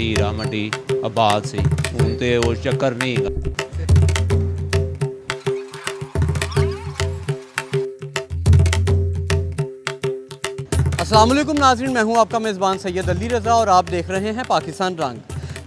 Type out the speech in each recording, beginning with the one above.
हीरा मंडी आबाद सी हूँ तो वो चक्कर नहीं है। अस्सलाम वालेकुम नाज़रीन, मैं हूं आपका मेज़बान सैयद अली रज़ा और आप देख रहे हैं पाकिस्तान रंग।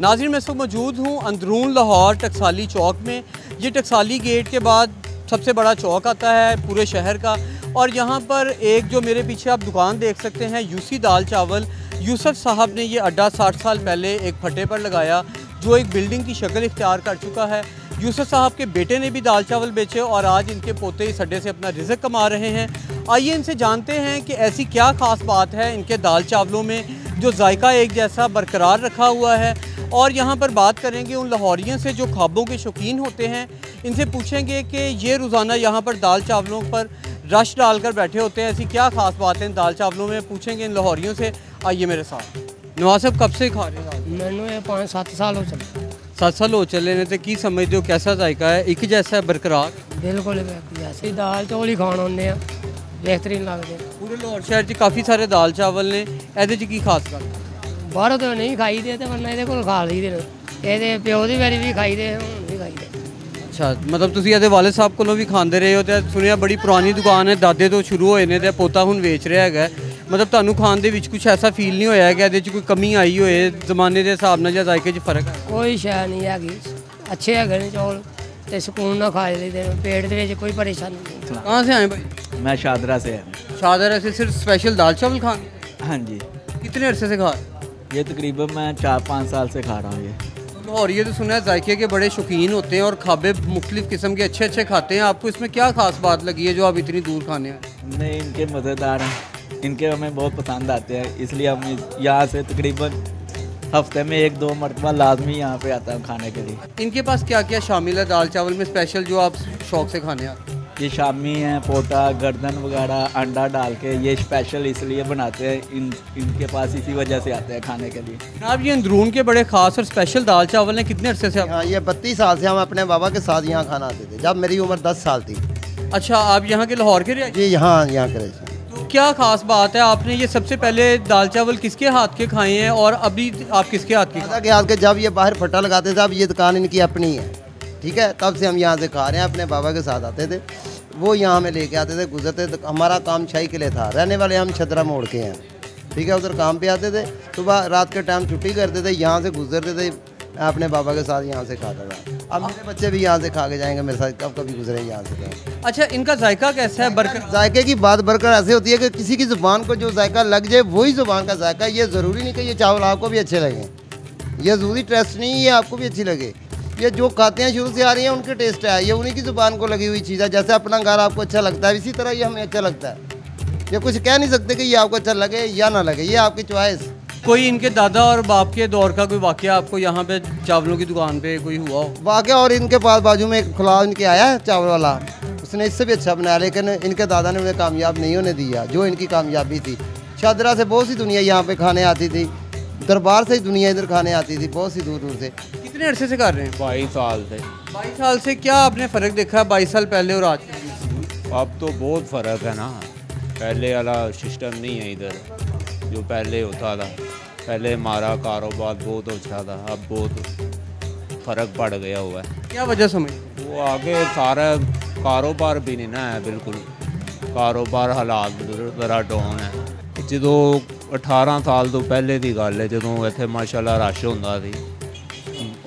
नाज़रीन, मैं इस वक्त मौजूद हूं अंदरून लाहौर टकसाली चौक में। ये टकसाली गेट के बाद सबसे बड़ा चौक आता है पूरे शहर का, और यहाँ पर एक जो मेरे पीछे आप दुकान देख सकते हैं यूसी दाल चावल, यूसुफ साहब ने ये अड्डा 60 साल पहले एक फटे पर लगाया जो एक बिल्डिंग की शक्ल इख्तियार कर चुका है। यूसुफ साहब के बेटे ने भी दाल चावल बेचे और आज इनके पोते इस अड्डे से अपना रिज़्क कमा रहे हैं। आइए इनसे जानते हैं कि ऐसी क्या ख़ास बात है इनके दाल चावलों में जो जायका एक जैसा बरकरार रखा हुआ है। और यहाँ पर बात करेंगे उन लाहौरियों से जो ख्वाबों के शौकीन होते हैं। इनसे पूछेंगे कि ये रोज़ाना यहाँ पर दाल चावलों पर रश डालकर बैठे होते हैं, ऐसी क्या ख़ास बात है इन दाल चावलों में, पूछेंगे इन लाहौरियों से। आइए मेरे साथ। नवाज साहब कब से खा रहे हैं? मैंने 5-7 साल हो चले। 7 साल हो चले ने तो की समझते हो कैसा जायका है? एक जैसा है बरकरार? बिल्कुल जैसे दाल चौल ही खाने होंगे बेहतरीन लगते। पूरे लाहौर शहर च काफ़ी सारे दाल चावल ने, ਇਹਦੇ 'ਚ ਕੀ ਖਾਸ ਗੱਲ? बाहरों तो नहीं खाई दे वरना ये खा ली दे, ये प्यो की बारी भी खाई दे, हुण भी खाई दे। अच्छा, मतलब तुसीं ਇਹਦੇ वाले साहब ਕੋਲੋਂ भी खाते रहे हो तो सुनिया बड़ी पुरानी दुकान है, दादे तो शुरू होए ने ते पोता हुण वेच रहा है। मतलब ਤੁਹਾਨੂੰ ਖਾਣ ਦੇ ਵਿੱਚ कुछ ऐसा फील नहीं होया कि ਇਹਦੇ 'ਚ कोई कमी आई होए ज़माने के हिसाब नाल, या जायके 'ਚ फर्क है? कोई शै नहीं हैगी, अच्छे है ने चौल ते सुकून ना खा लेते, पेट दे विच कोई परेशानी नहीं। कहाँ से आए भाई? मैं शादरा से है। शादरा से सिर्फ स्पेशल दाल चावल खाने? हाँ जी। कितने अरसे से खा रहे? ये तकरीबन मैं 4-5 साल से खा रहा हूँ ये। और ये तो सुना है जायके के बड़े शौकीन होते हैं और खाबे मुख्तलिफ किस्म के अच्छे अच्छे खाते हैं। आपको इसमें क्या खास बात लगी है जो आप इतनी दूर खाने आए? नहीं, इनके मज़ेदार हैं, इनके हमें बहुत पसंद आते हैं, इसलिए हम यहाँ से तकरीबन हफ्ते में 1-2 मरतबा लाजमी यहाँ पे आता हूँ खाने के लिए। इनके पास क्या क्या शामिल है दाल चावल में स्पेशल जो आप शौक से खाने आते हैं? ये शामी हैं, पोटा, गर्दन वगैरह, अंडा डाल के ये स्पेशल इसलिए बनाते हैं, इनके पास इसी वजह से आते हैं खाने के लिए। आप ये अंदरून के बड़े ख़ास और स्पेशल दाल चावल हैं, कितने अरसे से आप? हाँ, ये 32 साल से हम अपने बाबा के साथ यहाँ खाना आते थे जब मेरी उम्र 10 साल थी। अच्छा, आप यहाँ के लाहौर के रहे? जी, यहाँ करे। तो क्या ख़ास बात है, आपने ये सबसे पहले दाल चावल किसके हाथ के खाए हैं और अभी आप किसके हाथ के? दादा के हाथ के। जब ये बाहर फटा लगाते थे, अब ये दुकान इनकी अपनी है, ठीक है, तब से हम यहाँ से खा रहे हैं। अपने बाबा के साथ आते थे, वो यहाँ हमें लेके आते थे, गुजरते थे। हमारा काम शाही के लिए था, रहने वाले हम छतरा मोड़ के हैं, ठीक है, उधर काम पे आते थे, सुबह रात के टाइम छुट्टी करते थे, यहाँ से गुजरते थे, अपने बाबा के साथ यहाँ से खाता था। अब मेरे बच्चे भी यहाँ से खा के जाएंगे मेरे साथ, कब कभी गुजरे यहाँ से। अच्छा, इनका जायका कैसा है? बरकरार जायके की बात बरकरार ऐसे होती है कि किसी की ज़ुबान को जो जायका लग जाए वही ज़ुबान का जायका। ये ज़रूरी नहीं कि ये चावल आपको भी अच्छे लगे, ये ज़रूरी टेस्ट नहीं है आपको भी अच्छी लगे। ये जो खाते हैं शुरू से आ रही हैं उनके टेस्ट है, ये उन्हीं की ज़ुबान को लगी हुई चीज़ है। जैसे अपना घर आपको अच्छा लगता है, इसी तरह ये हमें अच्छा लगता है। ये कुछ कह नहीं सकते कि ये आपको अच्छा लगे या ना लगे, ये आपकी चॉइस। कोई इनके दादा और बाप के दौर का कोई वाक़या आपको यहाँ पे चावलों की दुकान पे कोई हुआ हो? वाक़या, और इनके पास बाजू में एक खुला इनके आया है चावल वाला, उसने इससे भी अच्छा बनाया, लेकिन इनके दादा ने उन्हें कामयाब नहीं होने दिया जो इनकी कामयाबी थी। शादरा से बहुत सी दुनिया यहाँ पे खाने आती थी, दरबार से ही दुनिया इधर खाने आती थी, बहुत सी दूर दूर से। कितने अरसे से कर रहे हैं? 22 साल से। 22 साल से। क्या आपने फ़र्क देखा 22 साल पहले और आज? अब तो बहुत फ़र्क है ना, पहले वाला सिस्टम नहीं है इधर जो पहले होता था। पहले हमारा कारोबार बहुत अच्छा था, अब बहुत फ़र्क पड़ गया हुआ है। क्या वजह समझ? वो आगे सारा कारोबार भी नहीं ना है, बिल्कुल कारोबार हालात ज़रा डाउन है। जो 18 साल तो पहले की गल है, जो इतने माशाल्लाह रश होंदा सी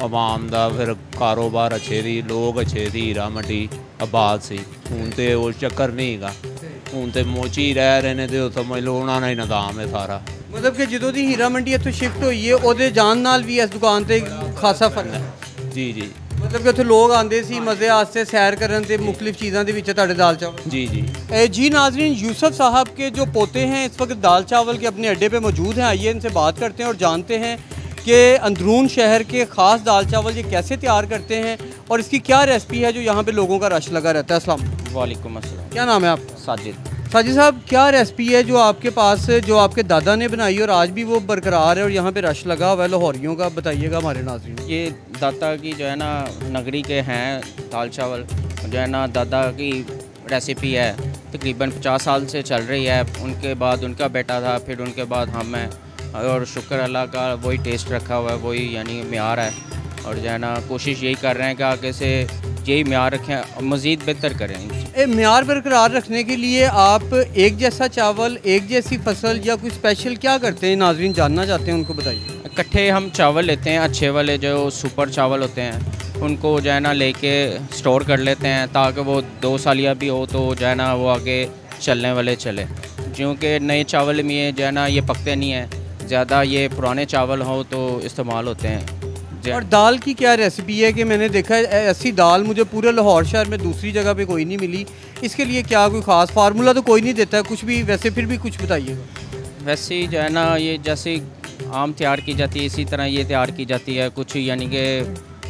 आवाम का, फिर कारोबार अच्छे थी, लोग अच्छे थी, हीरा मंडी आबाद सी। हूँ तो वो चक्कर नहीं है, हूँ तो मोची रह रहे हैं, तो समझ लो उन्होंने ही निज़ाम है सारा। मतलब कि जो दी हीरा मंडी इतों शिफ्ट हुई है ਉਹਦੇ ਜਾਣ ਨਾਲ ਵੀ इस दुकान से खासा फर्क है। जी जी, मतलब कि ਉੱਥੇ लोग आते सी मज़े वास्ते सैर करन ते मुख्तलिफ चीज़ों के विच तुहाडे दाल चावल। जी जी। जी नाजरीन, यूसुफ साहब के जो पोते हैं इस वक्त दाल चावल के अपने अड्डे पे मौजूद हैं। आइए इनसे बात करते हैं और जानते हैं कि अंदरून शहर के ख़ास दाल चावल ये कैसे तैयार करते हैं और इसकी क्या रेसिपी है जो यहाँ पे लोगों का रश लगा रहता है। अस्सलाम वालेकुम अस्सलाम। क्या नाम है आपका? साजिद। साजिद साहब, क्या रेसिपी है जो आपके पास जो आपके दादा ने बनाई और आज भी वो बरकरार है और यहाँ पे रश लगा हुआ है लाहौरियों का, बताइएगा हमारे नाज़रीन। ये दादा की जो है ना नगरी के हैं दाल चावल, जो है ना दादा की रेसिपी है, तकरीबन 50 साल से चल रही है। उनके बाद उनका बेटा था, फिर उनके बाद हम हैं, और शुक्र अल्लाह का वही टेस्ट रखा हुआ है, वही यानी म्यार है। और जो है ना कोशिश यही कर रहे हैं कि आगे से यही म्यार रखें, मज़ीद बेहतर करें। म्यार बरकरार रखने के लिए आप एक जैसा चावल, एक जैसी फसल या कोई स्पेशल क्या करते हैं? नाजरीन जानना चाहते हैं, उनको बताइए। इकट्ठे हम चावल लेते हैं, अच्छे वाले जो सुपर चावल होते हैं उनको जो है ना लेके स्टोर कर लेते हैं ताकि वो 2 सालिया भी हो तो जो है ना वो आगे चलने वाले चले। क्योंकि नए चावल में ये जो है ना ये पकते नहीं हैं ज़्यादा, ये पुराने चावल हो तो इस्तेमाल होते हैं। और दाल की क्या रेसिपी है कि मैंने देखा है ऐसी दाल मुझे पूरे लाहौर शहर में दूसरी जगह पे कोई नहीं मिली, इसके लिए क्या कोई ख़ास फार्मूला तो कोई नहीं देता है कुछ भी, वैसे फिर भी कुछ बताइएगा। वैसे ही जो है ना ये जैसे आम तैयार की जाती है इसी तरह ये तैयार की जाती है, कुछ यानी कि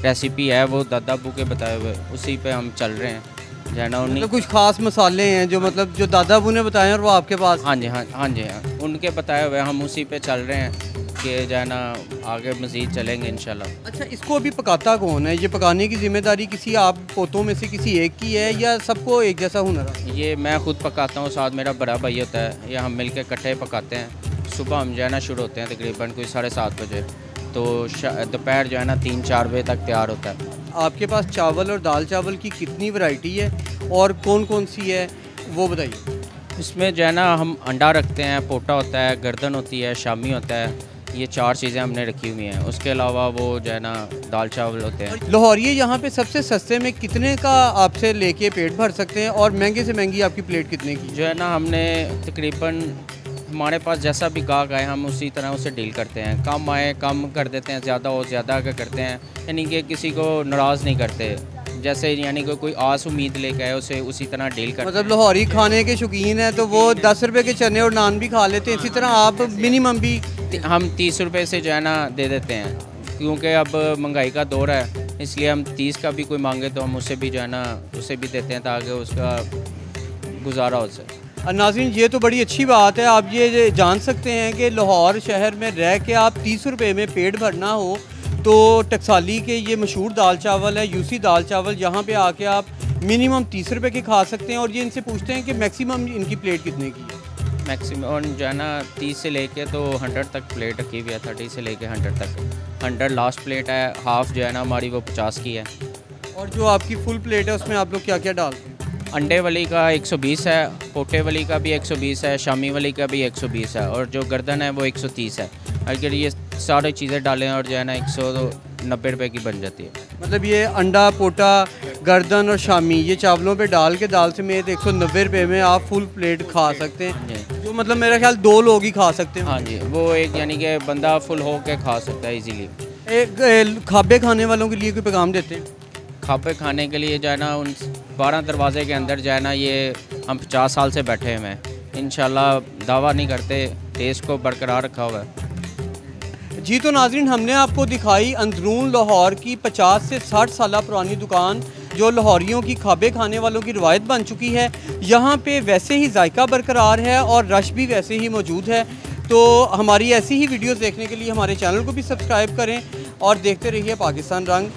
रेसिपी है वो दादा अबू के बताए हुए, उसी पे हम चल रहे हैं जो है ना। उन्हीं कुछ खास मसाले हैं जो मतलब जो दादा अबू ने बताए और वो आपके पास? हाँ जी, हाँ जी, उनके बताए हुए हम उसी पे चल रहे हैं कि जो है ना आगे मज़ीद चलेंगे इंशाल्लाह। अच्छा, इसको अभी पकाता कौन है? ये पकाने की जिम्मेदारी किसी आप पोतों में से किसी एक की है या सबको एक जैसा हुनर है? ये मैं खुद पकाता हूँ, साथ मेरा बड़ा भाई होता है, या हम मिल के इकट्ठे पकाते हैं। सुबह हम जो है ना शुरू होते हैं तकरीबन कोई 7:30 बजे, तो दोपहर जो है ना 3-4 बजे तक तैयार होता है। आपके पास चावल और दाल चावल की कितनी वैरायटी है और कौन कौन सी है वो बताइए। इसमें जो है ना हम अंडा रखते हैं, पोटा होता है, गर्दन होती है, शामी होता है, ये 4 चीज़ें हमने रखी हुई हैं। उसके अलावा वो जो है ना दाल चावल होते हैं। लाहौरिये यहाँ पे सबसे सस्ते में कितने का आपसे लेके पेट भर सकते हैं और महंगे से महंगी आपकी प्लेट कितने की? जो है ना हमने तकरीबन हमारे पास जैसा भी गाहक आए हम उसी तरह उसे डील करते हैं, कम आए कम कर देते हैं, ज़्यादा हो ज़्यादा का करते हैं, यानी कि किसी को नाराज़ नहीं करते। जैसे यानी कि कोई आस उम्मीद लेके आए उसे उसी तरह डील करते हैं। मतलब लाहौरी खाने के शौकीन हैं तो वो 10 रुपये के चने और नान भी खा लेते हैं, इसी तरह आप मिनिमम भी हम 30 रुपये से जो है ना दे देते हैं, क्योंकि अब महंगाई का दौर है इसलिए हम 30 का भी कोई मांगे तो हम उसे भी जो है ना उसे भी देते हैं ताकि उसका गुजारा हो सके। नाज़रीन, ये तो बड़ी अच्छी बात है। आप ये जान सकते हैं कि लाहौर शहर में रह के आप 30 रुपये में पेट भरना हो तो टकसाली के ये मशहूर दाल चावल है, यूसी दाल चावल, यहाँ पे आके आप मिनिमम 30 रुपये के खा सकते हैं। और ये इनसे पूछते हैं कि मैक्सिमम इनकी प्लेट कितने की है? मैक्सिमम जो है ना 30 से लेके तो 100 तक प्लेट रखी हुई है, 30 से लेके 100 तक। 100 लास्ट प्लेट है, हाफ़ जो है ना हमारी वो 50 की है। और जो आपकी फुल प्लेट है उसमें आप लोग क्या क्या डालते हैं? अंडे वाली का 120 है, पोटे वाली का भी 120 है, शामी वाली का भी 120 है, और जो गर्दन है वो 130 है। अगर ये सारी चीज़ें डालें और जो है ना 190 रुपये की बन जाती है। मतलब ये अंडा, पोटा, गर्दन और शामी ये चावलों पे डाल के दाल समेत 190 रुपये में आप फुल प्लेट खा सकते हैं, जो मतलब मेरा ख्याल 2 लोग ही खा सकते हैं। हाँ जी, वो एक यानी कि बंदा फुल हो के खा सकता है इजीली। एक खाबे खाने वालों के लिए कोई पैगाम देते हैं? खापे खाने के लिए जो है ना उन 12 दरवाजे के अंदर जो है ना ये हम 50 साल से बैठे हुए हैं, इंशाल्लाह दावा नहीं करते, टेस्ट को बरकरार रखा हुआ है। जी तो नाज़रीन, हमने आपको दिखाई अंदरून लाहौर की 50 से 60 साल पुरानी दुकान जो लाहौरियों की खाबे खाने वालों की रवायत बन चुकी है। यहाँ पे वैसे ही जायका बरकरार है और रश भी वैसे ही मौजूद है। तो हमारी ऐसी ही वीडियोस देखने के लिए हमारे चैनल को भी सब्सक्राइब करें और देखते रहिए पाकिस्तान रंग।